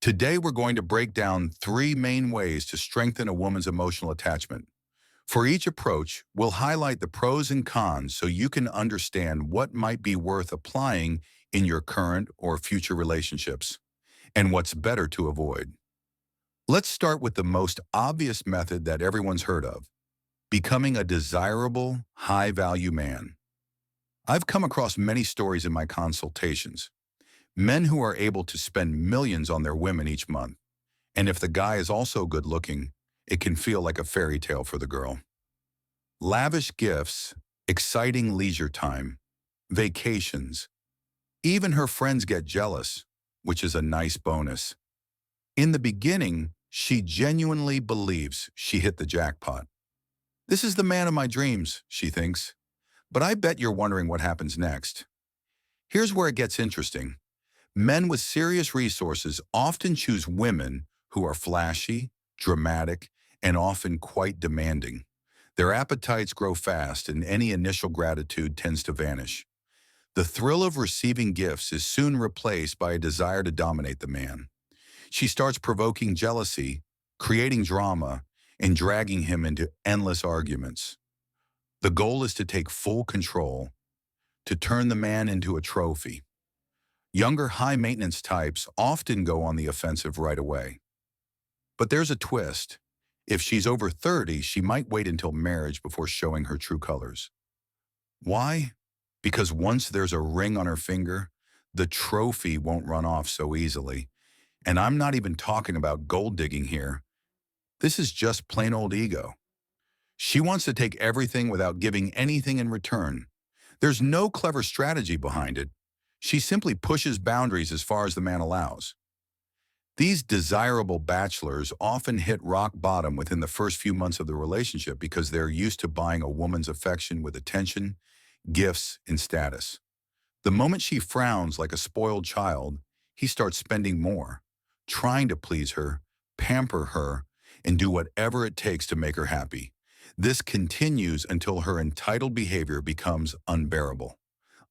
Today, we're going to break down three main ways to strengthen a woman's emotional attachment. For each approach, we'll highlight the pros and cons so you can understand what might be worth applying in your current or future relationships and what's better to avoid. Let's start with the most obvious method that everyone's heard of, becoming a desirable, high-value man. I've come across many stories in my consultations. Men who are able to spend millions on their women each month. And if the guy is also good looking, it can feel like a fairy tale for the girl. Lavish gifts, exciting leisure time, vacations. Even her friends get jealous, which is a nice bonus. In the beginning, she genuinely believes she hit the jackpot. This is the man of my dreams, she thinks. But I bet you're wondering what happens next. Here's where it gets interesting. Men with serious resources often choose women who are flashy, dramatic, and often quite demanding. Their appetites grow fast and any initial gratitude tends to vanish. The thrill of receiving gifts is soon replaced by a desire to dominate the man. She starts provoking jealousy, creating drama, and dragging him into endless arguments. The goal is to take full control, to turn the man into a trophy. Younger high-maintenance types often go on the offensive right away. But there's a twist. If she's over 30, she might wait until marriage before showing her true colors. Why? Because once there's a ring on her finger, the trophy won't run off so easily. And I'm not even talking about gold digging here. This is just plain old ego. She wants to take everything without giving anything in return. There's no clever strategy behind it. She simply pushes boundaries as far as the man allows. These desirable bachelors often hit rock bottom within the first few months of the relationship because they're used to buying a woman's affection with attention, gifts, and status. The moment she frowns like a spoiled child, he starts spending more, trying to please her, pamper her, and do whatever it takes to make her happy. This continues until her entitled behavior becomes unbearable.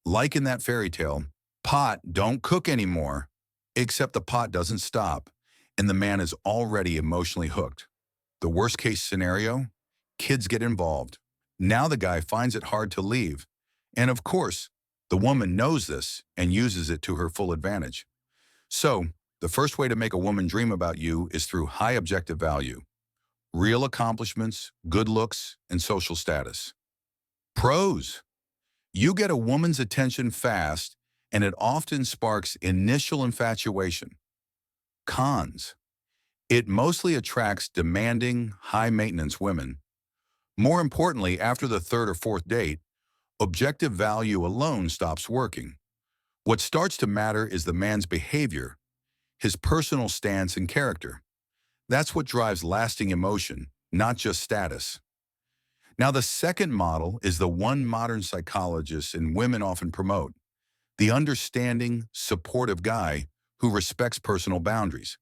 Like in that fairy tale, pot don't cook anymore, except the pot doesn't stop, and the man is already emotionally hooked. The worst case scenario? Kids get involved. Now the guy finds it hard to leave. And of course, the woman knows this and uses it to her full advantage. So, the first way to make a woman dream about you is through high objective value. Real accomplishments, good looks, and social status. Pros. You get a woman's attention fast, and it often sparks initial infatuation. Cons. It mostly attracts demanding, high-maintenance women. More importantly, after the third or fourth date, objective value alone stops working. What starts to matter is the man's behavior, his personal stance and character. That's what drives lasting emotion, not just status. Now, the second model is the one modern psychologists and women often promote, the understanding, supportive guy who respects personal boundaries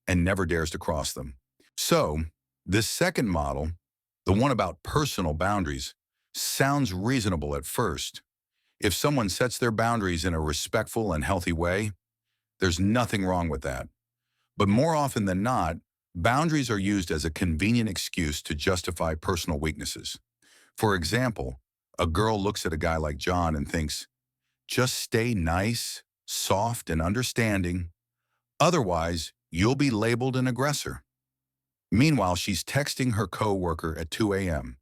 and never dares to cross them. So, this second model, the one about personal boundaries, sounds reasonable at first. If someone sets their boundaries in a respectful and healthy way, there's nothing wrong with that. But more often than not, boundaries are used as a convenient excuse to justify personal weaknesses. For example, a girl looks at a guy like John and thinks, just stay nice, soft, and understanding. Otherwise, you'll be labeled an aggressor. Meanwhile, she's texting her coworker at 2 a.m.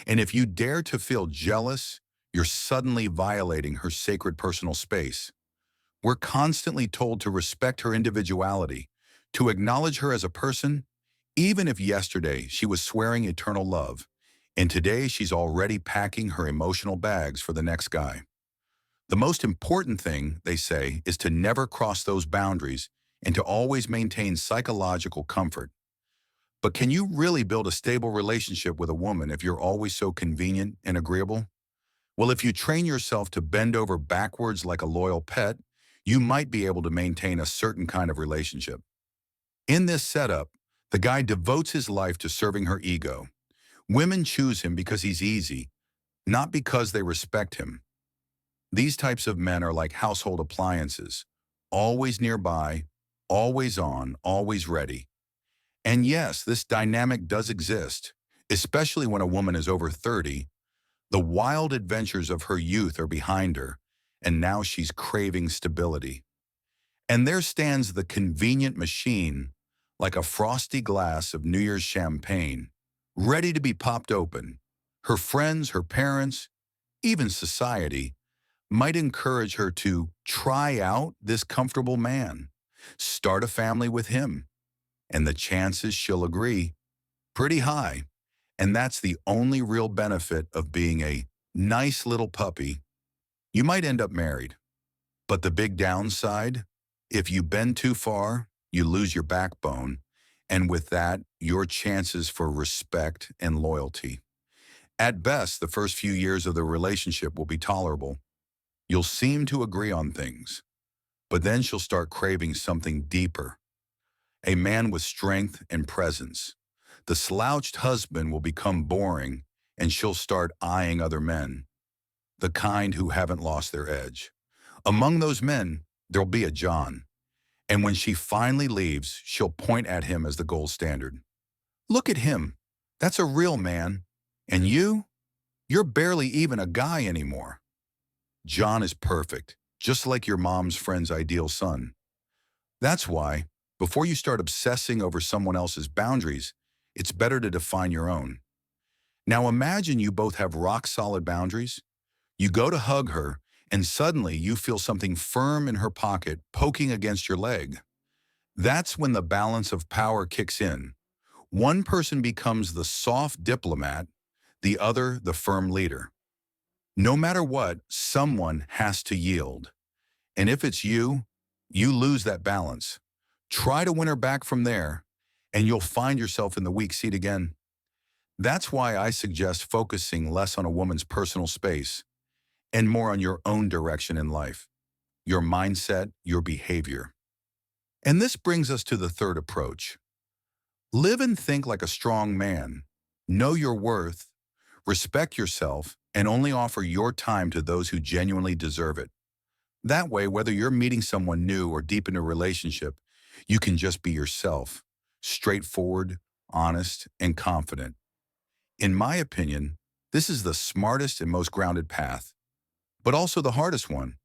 And if you dare to feel jealous, you're suddenly violating her sacred personal space. We're constantly told to respect her individuality, to acknowledge her as a person, even if yesterday she was swearing eternal love, and today she's already packing her emotional bags for the next guy. The most important thing, they say, is to never cross those boundaries and to always maintain psychological comfort. But can you really build a stable relationship with a woman if you're always so convenient and agreeable? Well, if you train yourself to bend over backwards like a loyal pet, you might be able to maintain a certain kind of relationship. In this setup, the guy devotes his life to serving her ego. Women choose him because he's easy, not because they respect him. These types of men are like household appliances, always nearby, always on, always ready. And yes, this dynamic does exist, especially when a woman is over 30. The wild adventures of her youth are behind her, and now she's craving stability. And there stands the convenient machine, like a frosty glass of New Year's champagne, ready to be popped open. Her friends, her parents, even society might encourage her to try out this comfortable man, start a family with him, and the chances she'll agree pretty high. And that's the only real benefit of being a nice little puppy. You might end up married, but the big downside, if you bend too far, you lose your backbone, and with that, your chances for respect and loyalty. At best, the first few years of the relationship will be tolerable. You'll seem to agree on things, but then she'll start craving something deeper, a man with strength and presence. The slouched husband will become boring, and she'll start eyeing other men, the kind who haven't lost their edge. Among those men, there'll be a John, and when she finally leaves, she'll point at him as the gold standard. Look at him. That's a real man. And you? You're barely even a guy anymore. John is perfect, just like your mom's friend's ideal son. That's why, before you start obsessing over someone else's boundaries, it's better to define your own. Now imagine you both have rock-solid boundaries. You go to hug her, and suddenly you feel something firm in her pocket poking against your leg. That's when the balance of power kicks in. One person becomes the soft diplomat, the other the firm leader. No matter what, someone has to yield. And if it's you, you lose that balance. Try to win her back from there, and you'll find yourself in the weak seat again. That's why I suggest focusing less on a woman's personal space and more on your own direction in life, your mindset, your behavior. And this brings us to the third approach. Live and think like a strong man. Know your worth, respect yourself, and only offer your time to those who genuinely deserve it. That way, whether you're meeting someone new or deep in a relationship, you can just be yourself, straightforward, honest, and confident. In my opinion, this is the smartest and most grounded path, but also the hardest one,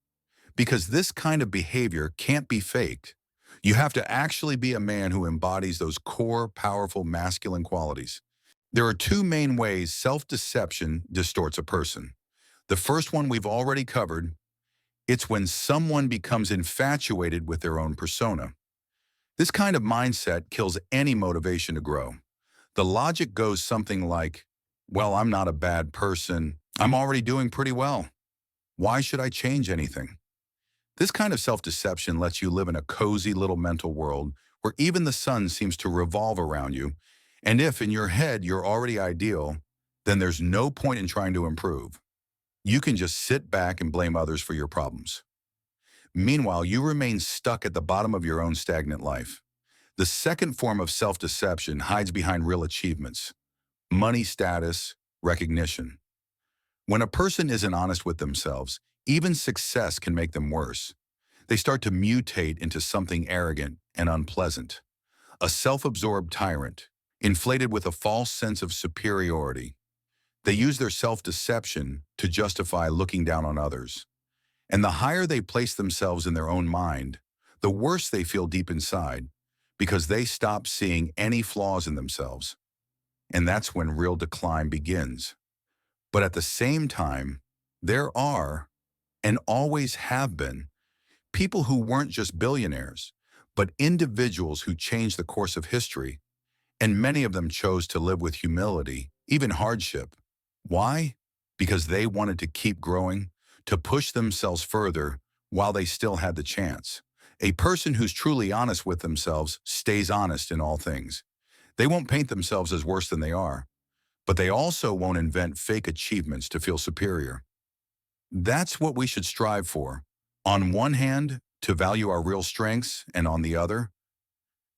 because this kind of behavior can't be faked. You have to actually be a man who embodies those core, powerful masculine qualities. There are two main ways self-deception distorts a person. The first one we've already covered. It's when someone becomes infatuated with their own persona. This kind of mindset kills any motivation to grow. The logic goes something like, well, I'm not a bad person. I'm already doing pretty well. Why should I change anything? This kind of self-deception lets you live in a cozy little mental world where even the sun seems to revolve around you. And if in your head you're already ideal, then there's no point in trying to improve. You can just sit back and blame others for your problems. Meanwhile, you remain stuck at the bottom of your own stagnant life. The second form of self-deception hides behind real achievements, money, status, recognition. When a person isn't honest with themselves, even success can make them worse. They start to mutate into something arrogant and unpleasant, a self-absorbed tyrant, inflated with a false sense of superiority. They use their self-deception to justify looking down on others. And the higher they place themselves in their own mind, the worse they feel deep inside, because they stop seeing any flaws in themselves. And that's when real decline begins. But at the same time, there are, and always have been, people who weren't just billionaires, but individuals who changed the course of history, and many of them chose to live with humility, even hardship. Why? Because they wanted to keep growing, to push themselves further while they still had the chance. A person who's truly honest with themselves stays honest in all things. They won't paint themselves as worse than they are, but they also won't invent fake achievements to feel superior. That's what we should strive for. On one hand, to value our real strengths, and on the other,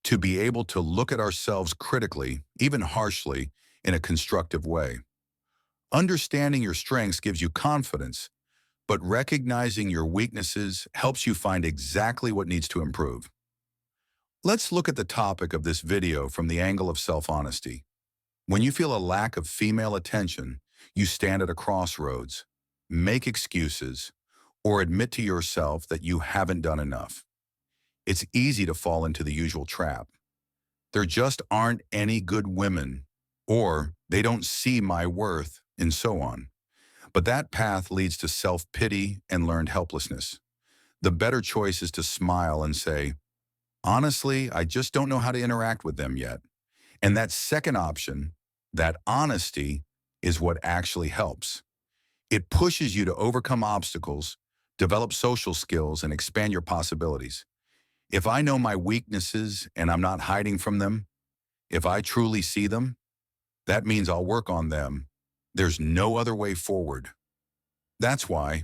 to be able to look at ourselves critically, even harshly, in a constructive way. Understanding your strengths gives you confidence, but recognizing your weaknesses helps you find exactly what needs to improve. Let's look at the topic of this video from the angle of self-honesty. When you feel a lack of female attention, you stand at a crossroads, make excuses, or admit to yourself that you haven't done enough. It's easy to fall into the usual trap. There just aren't any good women, or they don't see my worth, and so on. But that path leads to self-pity and learned helplessness. The better choice is to smile and say, honestly, I just don't know how to interact with them yet. And that second option, that honesty, is what actually helps. It pushes you to overcome obstacles, develop social skills, and expand your possibilities. If I know my weaknesses and I'm not hiding from them, if I truly see them, that means I'll work on them. There's no other way forward. That's why,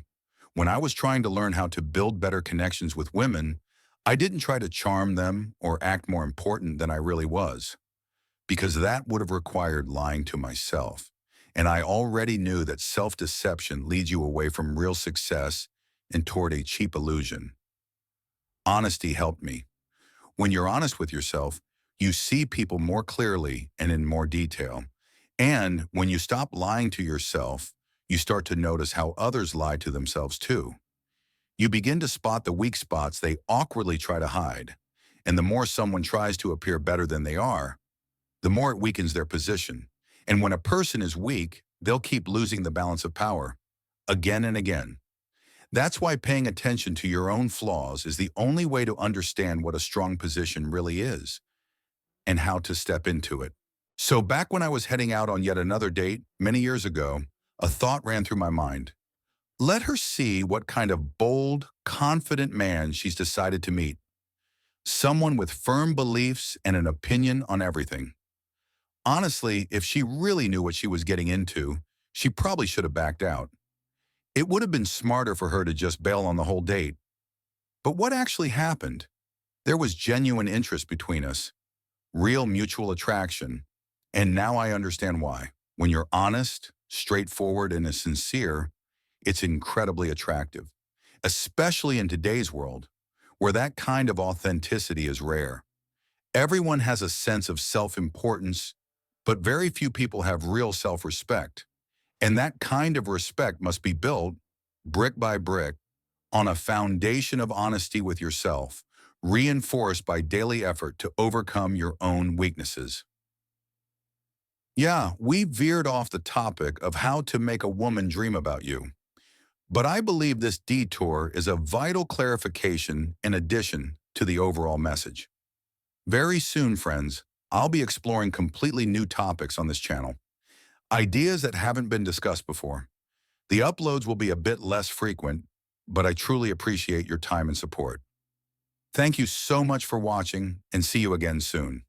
when I was trying to learn how to build better connections with women, I didn't try to charm them or act more important than I really was, because that would have required lying to myself. And I already knew that self-deception leads you away from real success and toward a cheap illusion. Honesty helped me. When you're honest with yourself, you see people more clearly and in more detail. And when you stop lying to yourself, you start to notice how others lie to themselves too. You begin to spot the weak spots they awkwardly try to hide. And the more someone tries to appear better than they are, the more it weakens their position. And when a person is weak, they'll keep losing the balance of power, again and again. That's why paying attention to your own flaws is the only way to understand what a strong position really is and how to step into it. So back when I was heading out on yet another date, many years ago, a thought ran through my mind. Let her see what kind of bold, confident man she's decided to meet. Someone with firm beliefs and an opinion on everything. Honestly, if she really knew what she was getting into, she probably should have backed out. It would have been smarter for her to just bail on the whole date. But what actually happened? There was genuine interest between us, real mutual attraction, and now I understand why. When you're honest, straightforward, and sincere, it's incredibly attractive, especially in today's world, where that kind of authenticity is rare. Everyone has a sense of self-importance, but very few people have real self-respect. And that kind of respect must be built, brick by brick, on a foundation of honesty with yourself, reinforced by daily effort to overcome your own weaknesses. Yeah, we veered off the topic of how to make a woman dream about you. But I believe this detour is a vital clarification in addition to the overall message. Very soon, friends, I'll be exploring completely new topics on this channel. Ideas that haven't been discussed before. The uploads will be a bit less frequent, but I truly appreciate your time and support. Thank you so much for watching, and see you again soon.